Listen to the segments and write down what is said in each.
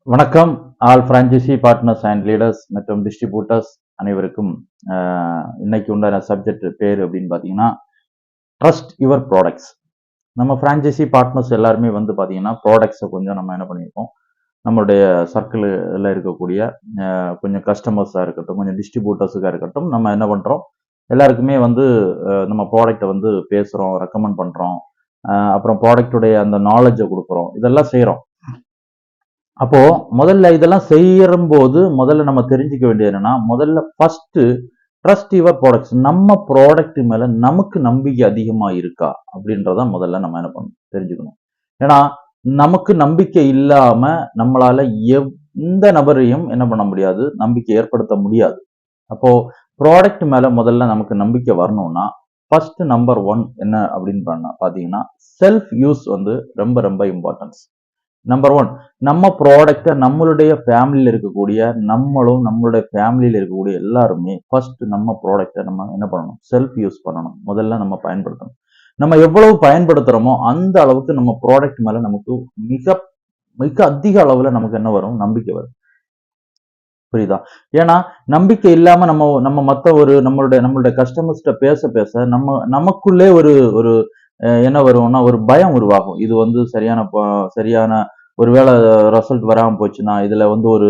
வணக்கம். All franchisee partners and leaders மற்றும் distributors அனைவருக்கும் இன்னைக்கு உண்டான சப்ஜெக்ட் பேர் அப்படின்னு பார்த்தீங்கன்னா ட்ரஸ்ட் யுவர் ப்ராடக்ட்ஸ். நம்ம பிரான்ச்சைசி பார்ட்னர்ஸ் எல்லாருமே வந்து பார்த்தீங்கன்னா ப்ராடக்ட்ஸை கொஞ்சம் நம்ம என்ன பண்ணியிருக்கோம், நம்மளுடைய சர்க்கிளில் இருக்கக்கூடிய கொஞ்சம் கஸ்டமர்ஸாக இருக்கட்டும், கொஞ்சம் டிஸ்ட்ரிபியூட்டர்ஸுக்காக இருக்கட்டும், நம்ம என்ன பண்ணுறோம், எல்லாருக்குமே வந்து நம்ம ப்ராடக்டை வந்து பேசுகிறோம், ரெக்கமெண்ட் பண்ணுறோம், அப்புறம் ப்ராடக்டுடைய அந்த நாலேஜை கொடுக்குறோம், இதெல்லாம் செய்கிறோம். அப்போ முதல்ல இதெல்லாம் செய்யும்போது முதல்ல நம்ம தெரிஞ்சுக்க வேண்டியது என்னன்னா, முதல்ல ஃபர்ஸ்ட் ட்ரஸ்ட் யுவர் ப்ராடக்ட்ஸ். நம்ம ப்ராடக்ட் மேல நமக்கு நம்பிக்கை அதிகமா இருக்கா அப்படின்றத முதல்ல நம்ம என்ன பண்ணணும், தெரிஞ்சுக்கணும். ஏன்னா நமக்கு நம்பிக்கை இல்லாம நம்மளால எந்த நபரையும் என்ன பண்ண முடியாது, நம்பிக்கை ஏற்படுத்த முடியாது. அப்போ ப்ராடக்ட் மேல முதல்ல நமக்கு நம்பிக்கை வரணும்னா ஃபர்ஸ்ட் நம்பர் ஒன் என்ன அப்படின்னு பாத்தீங்கன்னா, செல்ஃப் யூஸ் வந்து ரொம்ப ரொம்ப இம்பார்ட்டன்ஸ். நம்பர் ஒன், நம்ம ப்ராடக்டை நம்மளுடைய ஃபேமிலியில் இருக்கக்கூடிய நம்மளுடைய ஃபேமிலியில் இருக்கக்கூடிய எல்லாருமே ஃபர்ஸ்ட் நம்ம ப்ராடக்டை நம்ம என்ன பண்ணணும், செல்ஃப் யூஸ் பண்ணணும். முதல்ல நம்ம பயன்படுத்தணும். நம்ம எவ்வளவு பயன்படுத்துறோமோ அந்த அளவுக்கு நம்ம ப்ராடக்ட் மேல நமக்கு மிக மிக அதிக அளவுல நமக்கு என்ன வரும், நம்பிக்கை வரும். புரியுதா? ஏன்னா நம்பிக்கை இல்லாம நம்ம நம்ம மத்த ஒரு நம்மளுடைய கஸ்டமர்ஸ்ட பேச பேச நமக்குள்ளே ஒரு ஒரு என்ன வரும்னா ஒரு பயம் உருவாகும். இது வந்து சரியான ஒருவேளை ரிசல்ட் வராம போச்சுன்னா இதுல வந்து ஒரு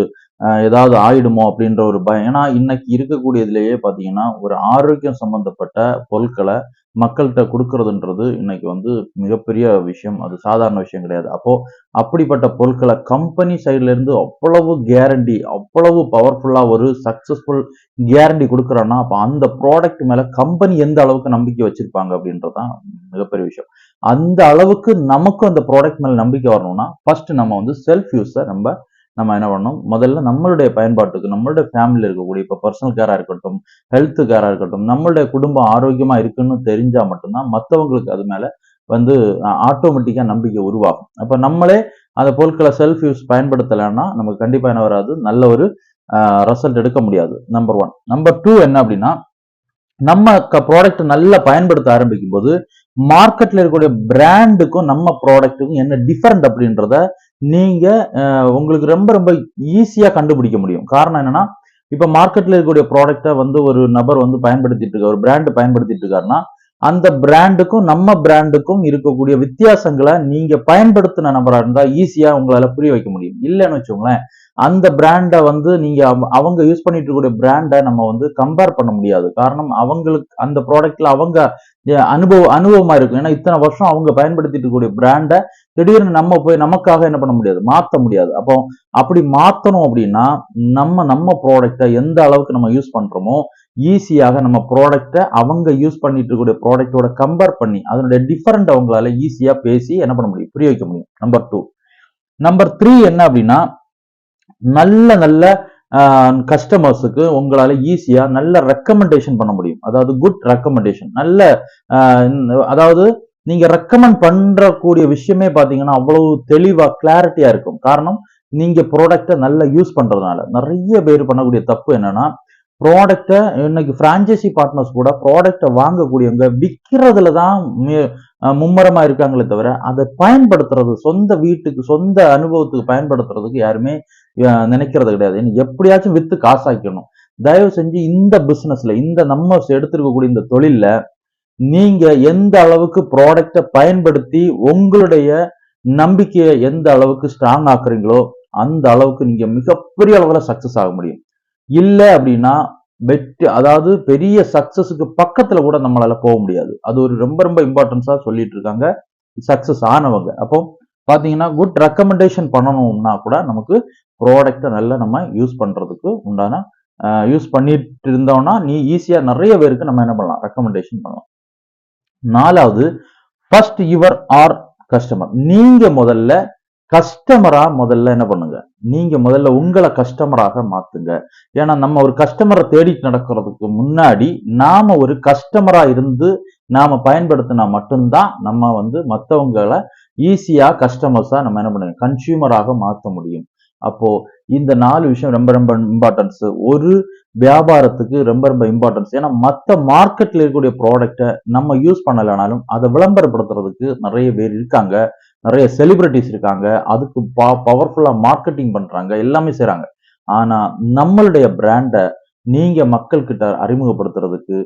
ஏதாவது ஆயிடுமோ அப்படின்ற ஒரு பயம். ஏன்னா இன்னைக்கு இருக்கக்கூடியதுலயே பாத்தீங்கன்னா ஒரு ஆரோக்கியம் சம்பந்தப்பட்ட பொருட்களை மக்கள்கிட்ட கொடுக்கறதுன்றது இன்னைக்கு வந்து மிகப்பெரிய விஷயம். அது சாதாரண விஷயம் கிடையாது. அப்போ அப்படிப்பட்ட பொருட்களை கம்பெனி சைட்ல இருந்து அவ்வளவு கேரண்டி, அவ்வளவு பவர்ஃபுல்லா ஒரு சக்சஸ்ஃபுல் கேரண்டி கொடுக்குறோன்னா, அப்ப அந்த ப்ராடக்ட் மேல கம்பெனி எந்த அளவுக்கு நம்பிக்கை வச்சிருப்பாங்க அப்படின்றதுதான் மிகப்பெரிய விஷயம். அந்த அளவுக்கு நமக்கும் அந்த ப்ராடக்ட் மேல நம்பிக்கை வரணும்னா ஃபர்ஸ்ட் நம்ம வந்து செல்ஃப் யூஸை நம்ம என்ன பண்ணணும், முதல்ல நம்மளுடைய பயன்பாட்டுக்கு, நம்மளுடைய ஃபேமிலியில் இருக்கக்கூடிய இப்போ பர்சனல் கேரா இருக்கட்டும், ஹெல்த் கேரா இருக்கட்டும், நம்மளுடைய குடும்பம் ஆரோக்கியமா இருக்குன்னு தெரிஞ்சா மட்டும்தான் மற்றவங்களுக்கு அது மேல வந்து ஆட்டோமேட்டிக்கா நம்பிக்கை உருவாகும். அப்ப நம்மளே அந்த பொருட்களை செல்ஃப் யூஸ் பயன்படுத்தலைன்னா நமக்கு கண்டிப்பா என்ன வராது, நல்ல ஒரு ரிசல்ட் எடுக்க முடியாது. Number one. நம்பர் டூ என்ன அப்படின்னா, நம்ம ப்ராடக்ட் நல்லா பயன்படுத்த ஆரம்பிக்கும் போது மார்க்கெட்ல இருக்கக்கூடிய பிராண்டுக்கும் நம்ம ப்ராடக்ட்டுக்கும் என்ன டிஃபரெண்ட் அப்படின்றத நீங்க உங்களுக்கு ரொம்ப ரொம்ப ஈஸியா கண்டுபிடிக்க முடியும். காரணம் என்னன்னா, இப்ப மார்க்கெட்ல இருக்கக்கூடிய ப்ராடக்ட்டை வந்து ஒரு நபர் வந்து பயன்படுத்திட்டு இருக்காரு, ஒரு பிராண்ட் பயன்படுத்திட்டு இருக்காருன்னா அந்த பிராண்டுக்கும் நம்ம பிராண்டுக்கும் இருக்கக்கூடிய வித்தியாசங்களை நீங்க பயன்படுத்தின நபரா இருந்தா ஈஸியா உங்களால புரிய வைக்க முடியும். இல்லைன்னு வச்சுக்கோங்களேன், அந்த பிராண்டை வந்து நீங்க அவங்க யூஸ் பண்ணிட்டு இருக்கக்கூடிய பிராண்டை நம்ம வந்து கம்பேர் பண்ண முடியாது. காரணம் அவங்களுக்கு அந்த ப்ராடக்ட்ல அவங்க அனுபவமா இருக்கும். ஏன்னா இத்தனை வருஷம் அவங்க பயன்படுத்திட்டு இருக்கக்கூடிய பிராண்டை திடீர்னு நம்ம போய் நமக்காக என்ன பண்ண முடியாது, மாத்த முடியாது. அப்போ அப்படி மாத்தணும் அப்படின்னா நம்ம ப்ராடக்டை எந்த அளவுக்கு நம்ம யூஸ் பண்றோமோ ஈஸியாக நம்ம ப்ராடக்டை அவங்க யூஸ் பண்ணிட்டு இருக்கக்கூடிய ப்ராடக்டோட கம்பேர் பண்ணி அதனுடைய டிஃபரெண்ட் அவங்களால ஈஸியா பேசி என்ன பண்ண முடியும், புரிய வைக்க முடியும். Number two. நம்பர் த்ரீ என்ன அப்படின்னா, நல்ல நல்ல கஸ்டமர்ஸுக்கு உங்களால ஈஸியா நல்ல ரெக்கமெண்டேஷன் பண்ண முடியும். அதாவது குட் ரெக்கமெண்டேஷன். நல்ல அதாவது நீங்க ரெக்கமெண்ட் பண்றக்கூடிய விஷயமே பாத்தீங்கன்னா அவ்வளவு தெளிவா கிளாரிட்டியா இருக்கும். காரணம், நீங்க ப்ராடக்டை நல்லா யூஸ் பண்றதுனால. நிறைய பேர் பண்ணக்கூடிய தப்பு என்னன்னா, ப்ராடக்டை இன்னைக்கு பிரான்ச்சைசி பார்ட்னர்ஸ் கூட ப்ராடக்டை வாங்கக்கூடியவங்க விற்கிறதுல தான் மும்மரமா இருக்காங்களே தவிர அதை பயன்படுத்துறது, சொந்த வீட்டுக்கு சொந்த அனுபவத்துக்கு பயன்படுத்துறதுக்கு யாருமே நினைக்கிறது கிடையாது. எப்படியாச்சும் வித்து காசாக்கணும். தயவு செஞ்சு இந்த பிசினஸ்ல, இந்த நம்ம எடுத்திருக்கக்கூடிய இந்த தொழில்ல நீங்க எந்த அளவுக்கு ப்ராடக்டை பயன்படுத்தி உங்களுடைய நம்பிக்கையை எந்த அளவுக்கு ஸ்ட்ராங் ஆக்குறீங்களோ அந்த அளவுக்கு நீங்க மிகப்பெரிய அளவுல சக்சஸ் ஆக முடியும். இல்ல அப்படின்னா வெற்றி, அதாவது பெரிய சக்சஸுக்கு பக்கத்துல கூட நம்மளால போக முடியாது. அது ஒரு ரொம்ப ரொம்ப இம்பார்ட்டன்ஸா சொல்லிட்டு இருக்காங்க சக்சஸ் ஆனவங்க. அப்போ பாத்தீங்கன்னா குட் ரெக்கமெண்டேஷன் பண்ணணும்னா கூட நமக்கு ப்ராடக்டை நல்லா நம்ம யூஸ் பண்றதுக்கு உண்டான யூஸ் பண்ணிட்டு இருந்தோம்னா நீ ஈஸியா நிறைய பேருக்கு நம்ம என்ன பண்ணலாம், ரெக்கமெண்டேஷன் பண்ணலாம். நாலாவது, ஃபர்ஸ்ட் யுவர் ஆர் கஸ்டமர். நீங்க முதல்ல கஸ்டமரா முதல்ல என்ன பண்ணுங்க, நீங்க முதல்ல உங்களை கஸ்டமராக மாத்துங்க. ஏன்னா நம்ம ஒரு கஸ்டமரை தேடிட்டு நடக்கிறதுக்கு முன்னாடி நாம ஒரு கஸ்டமரா இருந்து நாம பயன்படுத்தினா மட்டும்தான் நம்ம வந்து மற்றவங்களை ஈஸியா கஸ்டமர்ஸா நம்ம என்ன பண்ணுங்க, கன்சியூமராக மாற்ற முடியும். அப்போ இந்த 4 விஷயம் ரொம்ப ரொம்ப இம்பார்ட்டன்ஸ். ஒரு வியாபாரத்துக்கு ரொம்ப ரொம்ப இம்பார்ட்டன்ஸ். ஏன்னா மற்ற மார்க்கெட்ல இருக்கக்கூடிய ப்ராடக்டை நம்ம யூஸ் பண்ணலைனாலும் அதை விளம்பரப்படுத்துறதுக்கு நிறைய பேர் இருக்காங்க. நிறைய செலிபிரிட்டிஸ் இருக்காங்க, அதுக்கு பவர்ஃபுல்லா மார்க்கெட்டிங் பண்றாங்க, எல்லாமே செய்றாங்க. ஆனா நம்மளுடைய பிராண்ட நீங்க மக்கள் கிட்ட அறிமுகப்படுத்துறதுக்கு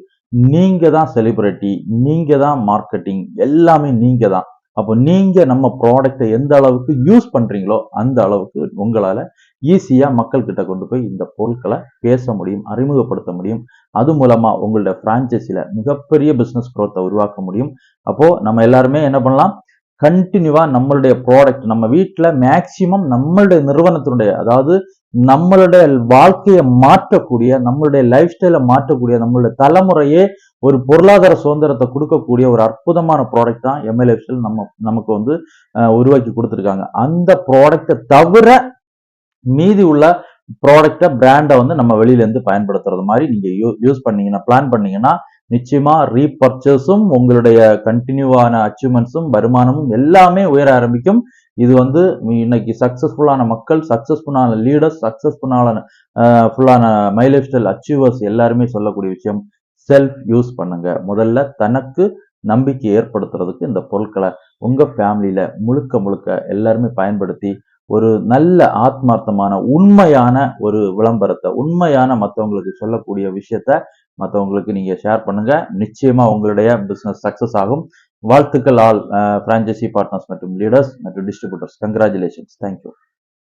நீங்க தான் செலிபிரிட்டி, நீங்க தான் மார்க்கெட்டிங், எல்லாமே நீங்க தான். அப்போ நீங்க நம்ம ப்ராடக்ட்ட எந்த அளவுக்கு யூஸ் பண்றீங்களோ, அந்த அளவுக்கு உங்களால ஈஸியா மக்கள் கிட்ட கொண்டு போய் இந்த பொருட்கள பேச முடியும், அறிமுகப்படுத்த முடியும். அது மூலமா உங்களுடைய பிரான்சைஸில மிகப்பெரிய பிசினஸ் குரோத்த உருவாக்க முடியும். அப்போ நம்ம எல்லாருமே என்ன பண்ணலாம்? கன்டினியூவா நம்மளுடைய ப்ராடக்ட் நம்ம வீட்ல மேக்ஸிமம் நம்மளுடைய நிறுவனத்தினுடைய அதாவது நம்மளுடைய வாழ்க்கைய மாற்றக்கூடிய, நம்மளுடைய லைஃப் ஸ்டைல மாற்றக்கூடிய, நம்மளுடைய தலைமுறையே ஒரு பொருளாதார சுதந்திரத்த குடுக்கக்கூடிய ஒரு அற்புதமான ப்ராடக்ட் தான் எம்ஐ லைஃப் ஸ்டைல் நமக்கு வந்து உருவாக்கி குடுத்திருக்காங்க. அந்த ப்ராடக்ட்ட தவிர மீதி உள்ள ப்ராடக்ட்ட, பிராண்ட வந்து நம்ம வெளியில இருந்து பயன்படுத்துறது மாரி நீங்க யூஸ் பண்ணீங்கன்னா, பிளான் பண்ணீங்கன்னா, நிச்சயமா ரீபர்ச்சேஸும் உங்களுடைய கன்டினியூவான அச்சீவ்மெண்ட்ஸும், வருமானமும் எல்லாமே உயர ஆரம்பிக்கும். இது வந்து இன்னைக்கு சக்சஸ்ஃபுல்லான மக்கள், சக்சஸ்ஃபுல்லான லீடர்ஸ், சக்சஸ்ஃபுல்லான ஃபுல்லான மை லைஃப் ஸ்டைல் அச்சீவர்ஸ் எல்லாருமே சொல்லக்கூடிய விஷயம். செல்ஃப் யூஸ் பண்ணுங்க. முதல்ல தனக்கு நம்பிக்கை ஏற்படுத்துறதுக்கு இந்த பொருட்கள உங்க ஃபேமிலில முழுக்க முழுக்க எல்லாருமே பயன்படுத்தி ஒரு நல்ல ஆத்மார்த்தமான, உண்மையான ஒரு விளம்பரத்த, உண்மையான மத்தவங்களுக்கு சொல்லக்கூடிய விஷயத்த மத்தவங்களுக்கு நீங்க ஷேர் பண்ணுங்க. நிச்சயமா உங்களுடைய பிசினஸ் சக்சஸ் ஆகும். வாழ்த்துக்கள் ஆல் பிரான்சைசி பார்ட்னர்ஸ் மற்றும் லீடர்ஸ் மற்றும் டிஸ்ட்ரிபியூட்டர்ஸ். கங்ராச்சுலேஷன்ஸ். Thank you.